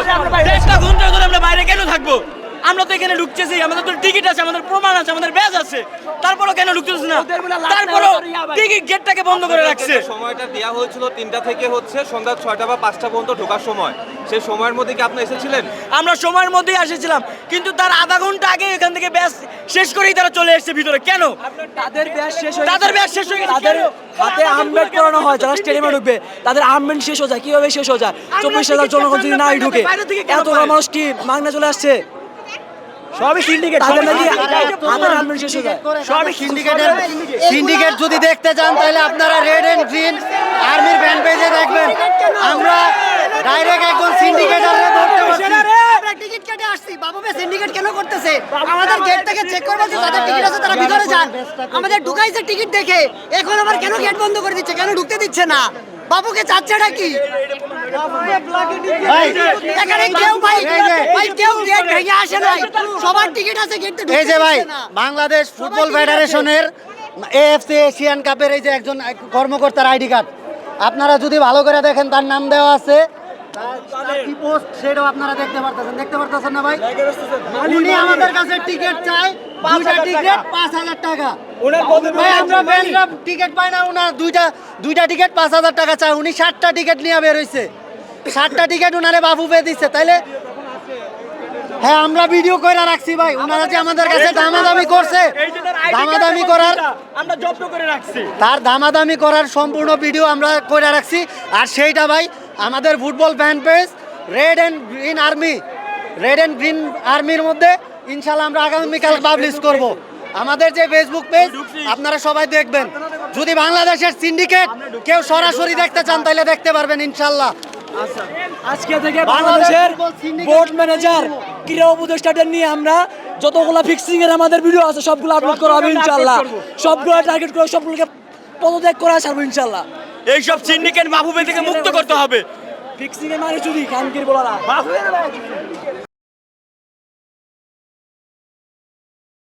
1.5 ঘন্টা ধরে আমরা বাইরে কেন থাকবো? আমরা তো এখানে ঢুকতেছি, আমাদের তো টিকিট আছে, আমাদের প্রমাণ আছে, আমাদের ব্যাজ আছে, তারপরও কেন ঢুকতেছি না? তারপরও টিকিট গেটটাকে বন্ধ করে রাখছে। সময়টা দেওয়া হয়েছিল 3টা থেকে হচ্ছে সন্ধ্যা 6টা বা 5টা পর্যন্ত ঢোকার সময়, সেই সময়ের মধ্যে কি আপনি এসেছিলেন? আমরা সময়ের মধ্যেই এসেছিলাম, কিন্তু তার আধা ঘন্টা আগে এখান থেকে ব্যাস শেষ করেই তারা চলে এসেছে ভিতরে। কেন? তাদের ব্যাচ শেষ হয়ে তাদের ব্যাস শেষ হয়ে গেছে, তাদের কেন? হাতে আর্মব্যান্ড পরানো হয়, যারা স্টেডিয়ামে ঢুকবে তাদের আর্মব্যান্ড শেষ হয়ে যায়। কিভাবে শেষ হয়ে যায়? 24,000 জনগণ যদি নাই ঢুকে, এত মানুষ টিম মাগনা চলে আসছে, সবই সিন্ডিকেট, তাদের নাকি হাতের আর্মব্যান্ড শেষ হয়ে যায়। সবই সিন্ডিকেটের সিন্ডিকেট যদি দেখতে চান তাহলে আপনারা রেড এন্ড গ্রিন আর্মির ব্যান্ড পেজে দেখবেন। আমরা ডাইরেক্ট একজন সিন্ডিকেটাররে ধরতে পারছি। আমরা টিকিট কেটে আসছি, বাবু বে সিন্ডিকেট কেন করতেছে? আমাদের গেট থেকে চেক করবে যে যাদের টিকিট আছে তারা ভিতরে যান। আমাদের ঢুকাইছে টিকিট দেখে, এখন আবার কেন গেট বন্ধ করে দিচ্ছে, কেন ঢুকতে দিচ্ছে না? বাবুকে চাচ্ছেটা কি? ভাই এখানে কেউ ভাই কেউ গেট ভেঙে আসে নাই, সবার টিকিট আছে, গেটে ঢুকতে এই যে ভাই দিচ্ছে না। বাংলাদেশ ফুটবল ফেডারেশনের এএফসি এশিয়ান কাপের এই যে একজন কর্মকর্তার আইডি কার্ড, আপনারা যদি ভালো করে দেখেন তার নাম দেওয়া আছে, তার কি পোস্ট সেটাও আপনারা দেখতে পারতেছেন না ভাই? উনি আমাদের কাছে টিকিট চায়, দুইটা টিকিট 5,000 টাকা। ভাই আমরা ব্যান্ডরা টিকিট পাই না, উনার দুইটা টিকিট 5,000 টাকা চায়। উনি 60টা টিকিট নিয়ে বের হইছে, 60টা টিকিট উনারে বাবু পেয়ে দিচ্ছে। তাইলে হ্যাঁ আমরা ভিডিও কইরা রাখছি ভাই, উনারা যে আমাদের কাছে দামাদামি করছে, দামাদামি করার আমরা জব্দ করে রাখছি। তার দামাদামি করার সম্পূর্ণ ভিডিও আমরা করে রাখছি। আর সেইটা ভাই আমাদের football fan page red and green আর্মির মধ্যে ইনশাল্লাহ আমরা আগামীকাল পাবলিশ করব। আমাদের যে ফেসবুক পেজ আপনারা সবাই দেখবেন। যদি বাংলাদেশের সিন্ডিকেট কেউ সরাসরি দেখতে চান তাহলে দেখতে পারবেন ইনশাল্লাহ। আজকে থেকে বাংলাদেশের বোর্ড ম্যানেজার, ক্রীড়া উপদেষ্টাদের নিয়ে আমরা যতগুলো ফিক্সিং এর আমাদের ভিডিও আছে সবগুলো আপলোড করা হবে ইনশাআল্লাহ। সবগুলো টার্গেট করে সবগুলোকে পদত্যাগ করা ছাড়বো ইনশাআল্লাহ। এইসব সিন্ডিকেট মাহবুবে থেকে মুক্ত করতে হবে। ফিক্সিং এ মানে চুরি কানকির বলারা